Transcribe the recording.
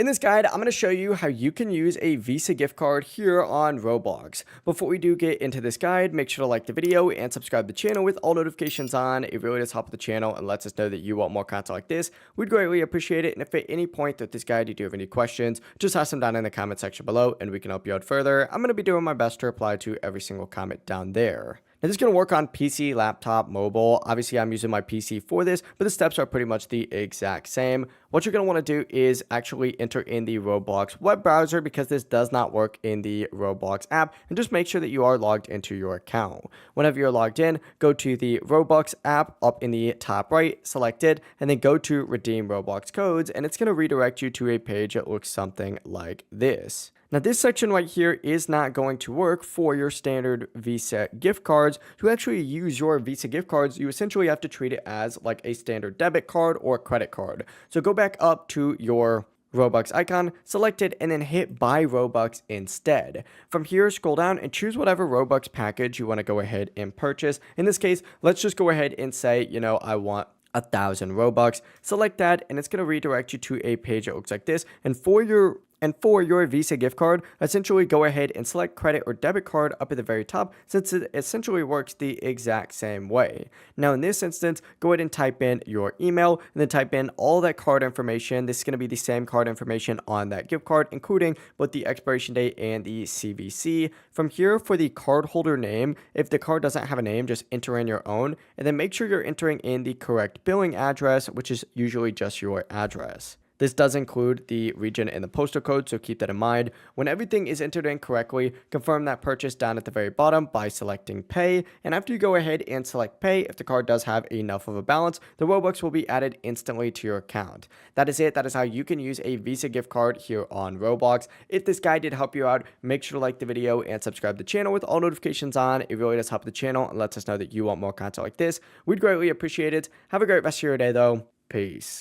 In this guide, I'm going to show you how you can use a Visa gift card here on Roblox. Before we do get into this guide, make sure to like the video and subscribe to the channel with all notifications on. It really does help the channel and lets us know that you want more content like this. We'd greatly appreciate it. And if at any point throughout this guide you do have any questions, just ask them down in the comment section below and we can help you out further. I'm going to be doing my best to reply to every single comment down there. Now, this is going to work on PC, laptop, mobile. Obviously, I'm using my PC for this, but the steps are pretty much the exact same. What you're going to want to do is actually enter in the Roblox web browser because this does not work in the Roblox app, and just make sure that you are logged into your account. Whenever you're logged in, go to the Roblox app up in the top right, select it, and then go to redeem Roblox codes, and it's going to redirect you to a page that looks something like this. Now, this section right here is not going to work for your standard Visa gift cards. To actually use your Visa gift cards, you essentially have to treat it as like a standard debit card or credit card. So go back up to your Robux icon, select it, and then hit buy Robux instead. From here, scroll down and choose whatever Robux package you want to go ahead and purchase. In this case, let's just go ahead and say, I want 1,000 Robux. Select that, and it's going to redirect you to a page that looks like this. And for your Visa gift card, essentially go ahead and select credit or debit card up at the very top, since it essentially works the exact same way. Now, in this instance, go ahead and type in your email and then type in all that card information. This is going to be the same card information on that gift card, including both the expiration date and the CVC. From here, for the cardholder name, if the card doesn't have a name, just enter in your own, and then make sure you're entering in the correct billing address, which is usually just your address. This does include the region and the postal code, so keep that in mind. When everything is entered in correctly, confirm that purchase down at the very bottom by selecting pay. And after you go ahead and select pay, if the card does have enough of a balance, the Robux will be added instantly to your account. That is it. That is how you can use a Visa gift card here on Roblox. If this guide did help you out, make sure to like the video and subscribe to the channel with all notifications on. It really does help the channel and lets us know that you want more content like this. We'd greatly appreciate it. Have a great rest of your day though. Peace.